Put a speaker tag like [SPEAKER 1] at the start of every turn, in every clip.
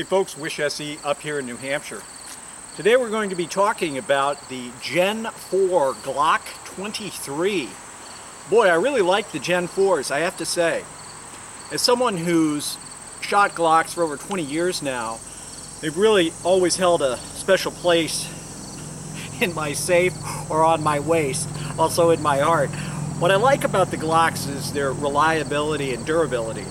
[SPEAKER 1] Hey folks, Wish SE up here in New Hampshire. Today we're going to be talking about the Gen 4 Glock 23. Boy, I really like the Gen 4s, I have to say. As someone who's shot Glocks for over 20 years now, they've really always held a special place in my safe or on my waist, also in my heart. What I like about the Glocks is their reliability and durability.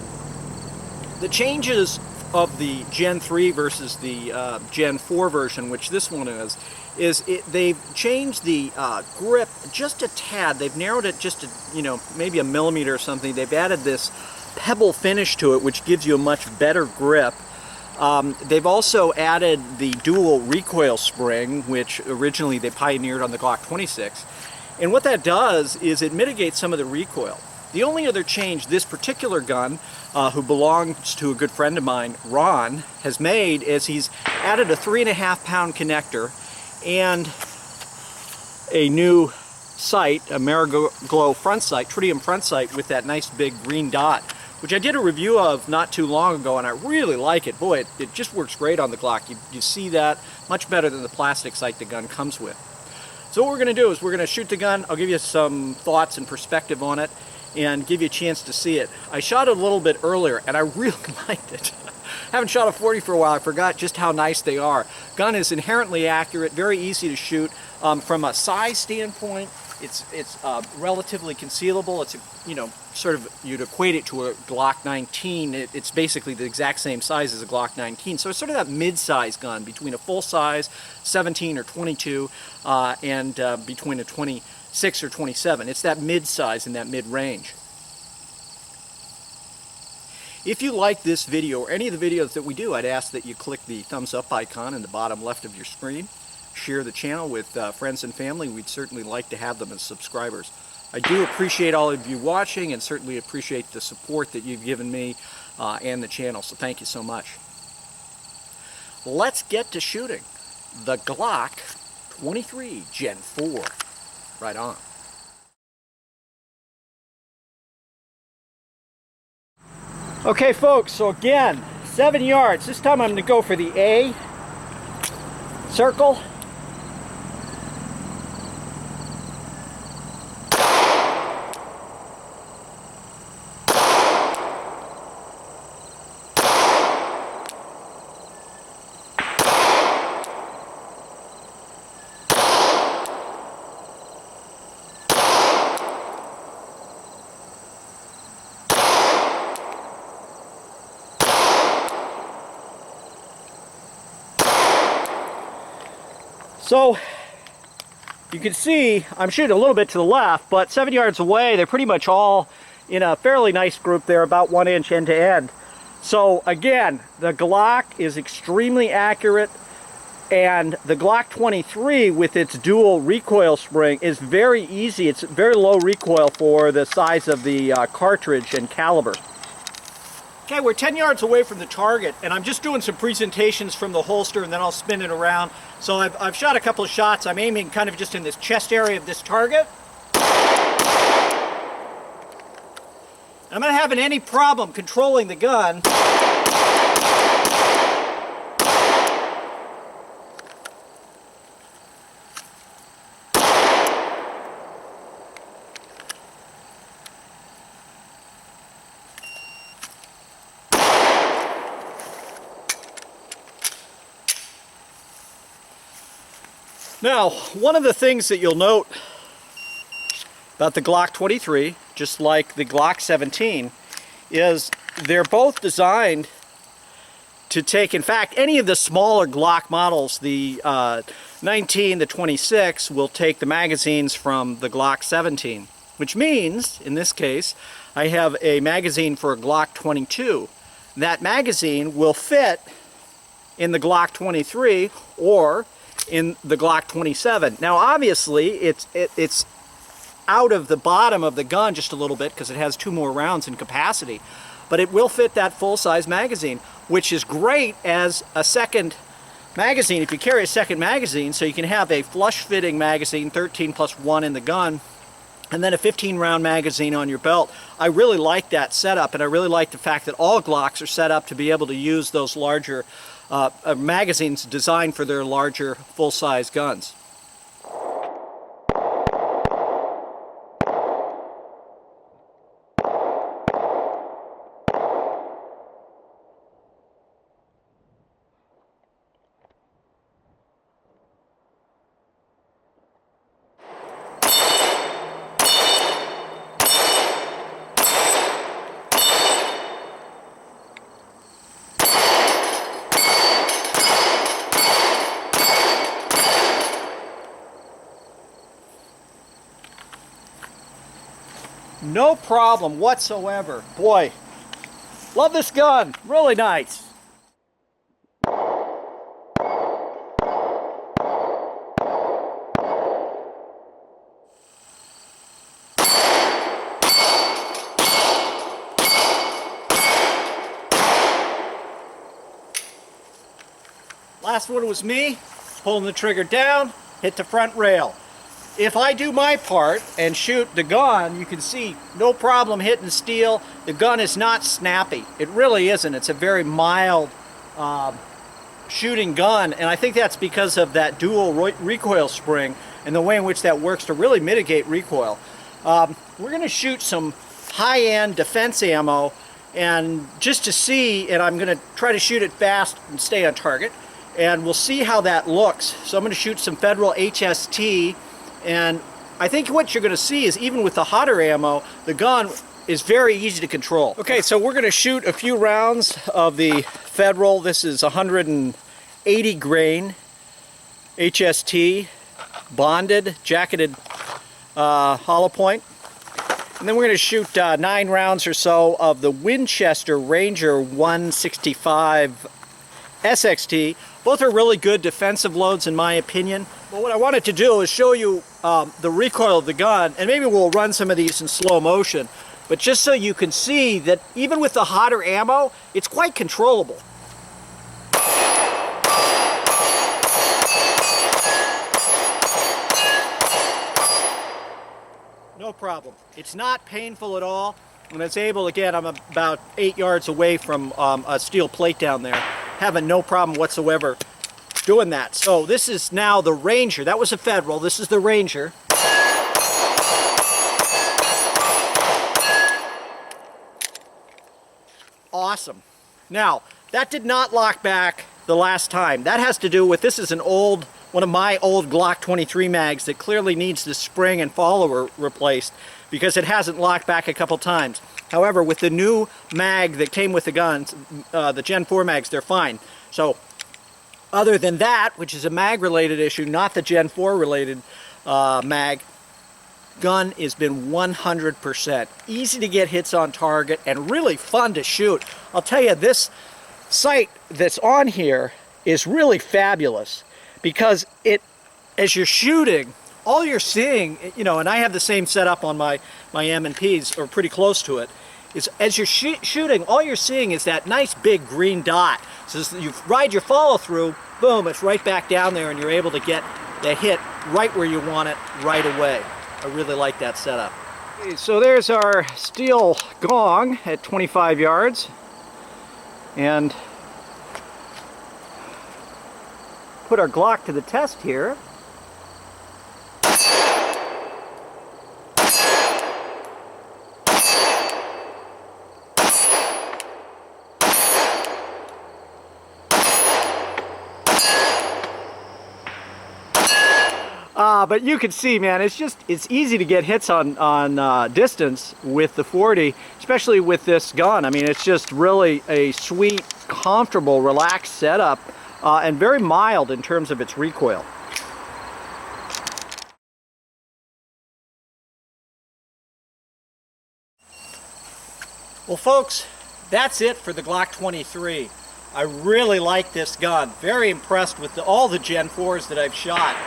[SPEAKER 1] The changes of the Gen 3 versus the Gen 4 version, which this one is they've changed the grip just a tad. They've narrowed it just maybe a millimeter or something. They've added this pebble finish to it, which gives you a much better grip. They've also added the dual recoil spring, which originally they pioneered on the Glock 26. And what that does is it mitigates some of the recoil. The only other change this particular gun, who belongs to a good friend of mine, Ron, has made is he's added a 3.5 pound connector and a new sight, a Glow front sight, tritium front sight with that nice big green dot, which I did a review of not too long ago, and I really like it. Boy, it just works great on the Glock. You see that much better than the plastic sight the gun comes with. So what we're going to do is we're going to shoot the gun. I'll give you some thoughts and perspective on it and give you a chance to see it. I shot it a little bit earlier and I really liked it. Haven't shot a 40 for a while. I forgot just how nice they are. Gun is inherently accurate, very easy to shoot. From a size standpoint, it's relatively concealable. It's sort of, you'd equate it to a Glock 19. It's basically the exact same size as a Glock 19. So it's sort of that mid-size gun between a full-size 17 or 22 and between a 26 or 27. It's that mid-size and that mid-range. If you like this video or any of the videos that we do, I'd ask that you click the thumbs up icon in the bottom left of your screen. Share the channel with friends and family. We'd certainly like to have them as subscribers. I do appreciate all of you watching and certainly appreciate the support that you've given me and the channel, so thank you so much. Let's get to shooting the Glock 23 Gen 4. Right on. Okay folks, so again, 7 yards. This time I'm going to go for the A circle. So you can see I'm shooting a little bit to the left, but 7 yards away they're pretty much all in a fairly nice group there, about 1 inch end to end. So again, the Glock is extremely accurate, and the Glock 23 with its dual recoil spring is very easy. It's very low recoil for the size of the cartridge and caliber. Okay, we're 10 yards away from the target, and I'm just doing some presentations from the holster, and then I'll spin it around. So I've shot a couple of shots. I'm aiming kind of just in this chest area of this target. I'm not having any problem controlling the gun. Now, one of the things that you'll note about the Glock 23, just like the Glock 17, is they're both designed to take, in fact, any of the smaller Glock models, the 19, the 26, will take the magazines from the Glock 17, which means, in this case, I have a magazine for a Glock 22. That magazine will fit in the Glock 23 or in the Glock 27. Now obviously it's out of the bottom of the gun just a little bit because it has 2 more rounds in capacity, but it will fit that full-size magazine, which is great as a second magazine if you carry a second magazine, so you can have a flush-fitting magazine, 13 plus 1 in the gun, and then a 15-round magazine on your belt. I really like that setup, and I really like the fact that all Glocks are set up to be able to use those larger magazines designed for their larger full-size guns. No problem whatsoever. Boy, love this gun. Really nice. Last one was me, pulling the trigger down, hit the front rail. If I do my part and shoot the gun, you can see no problem hitting steel. The gun is not snappy. It really isn't. It's a very mild shooting gun, and I think that's because of that dual recoil spring and the way in which that works to really mitigate recoil. We're going to shoot some high-end defense ammo, and just to see, and I'm going to try to shoot it fast and stay on target, and we'll see how that looks. So I'm going to shoot some Federal HST. And I think what you're going to see is even with the hotter ammo, the gun is very easy to control. Okay, so we're going to shoot a few rounds of the Federal. This is 180 grain HST, bonded, jacketed hollow point. And then we're going to shoot 9 rounds or so of the Winchester Ranger 165 SXT. Both are really good defensive loads in my opinion. But what I wanted to do is show you the recoil of the gun, and maybe we'll run some of these in slow motion, but just so you can see that even with the hotter ammo, it's quite controllable. No problem. It's not painful at all, and it's able, again, I'm about 8 yards away from a steel plate down there, having no problem whatsoever doing that. So this is now the Ranger. That was a Federal. This is the Ranger. Awesome. Now, that did not lock back the last time. That has to do with, this is one of my old Glock 23 mags that clearly needs the spring and follower replaced because it hasn't locked back a couple times. However, with the new mag that came with the guns, the Gen 4 mags, they're fine. So, other than that, which is a mag-related issue, not the Gen 4-related mag, gun has been 100%. Easy to get hits on target and really fun to shoot. I'll tell you, this sight that's on here is really fabulous because as you're shooting, all you're seeing, you know, and I have the same setup on my M&Ps, or pretty close to it, is as you're shooting, all you're seeing is that nice big green dot. So you ride your follow through, boom, it's right back down there, and you're able to get the hit right where you want it right away. I really like that setup. Okay, so there's our steel gong at 25 yards, and put our Glock to the test here. But you can see, man, it's easy to get hits on distance with the 40, especially with this gun. I mean, it's just really a sweet, comfortable, relaxed setup, and very mild in terms of its recoil. Well, folks, that's it for the Glock 23. I really like this gun. Very impressed with all the Gen 4s that I've shot.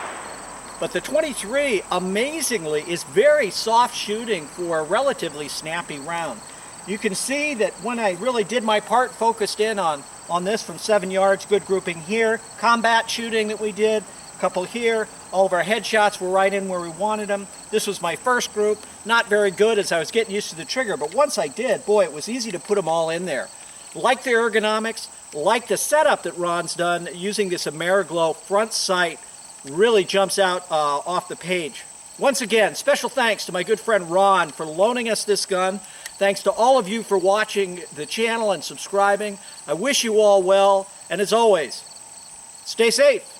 [SPEAKER 1] But the 23, amazingly, is very soft shooting for a relatively snappy round. You can see that when I really did my part, focused in on this from 7 yards, good grouping here, combat shooting that we did, a couple here, all of our headshots were right in where we wanted them. This was my first group, not very good as I was getting used to the trigger, but once I did, boy, it was easy to put them all in there. Like the ergonomics, like the setup that Ron's done using this Ameriglow front sight. Really jumps out off the page. Once again, special thanks to my good friend Ron for loaning us this gun. Thanks to all of you for watching the channel and subscribing. I wish you all well, and as always, stay safe.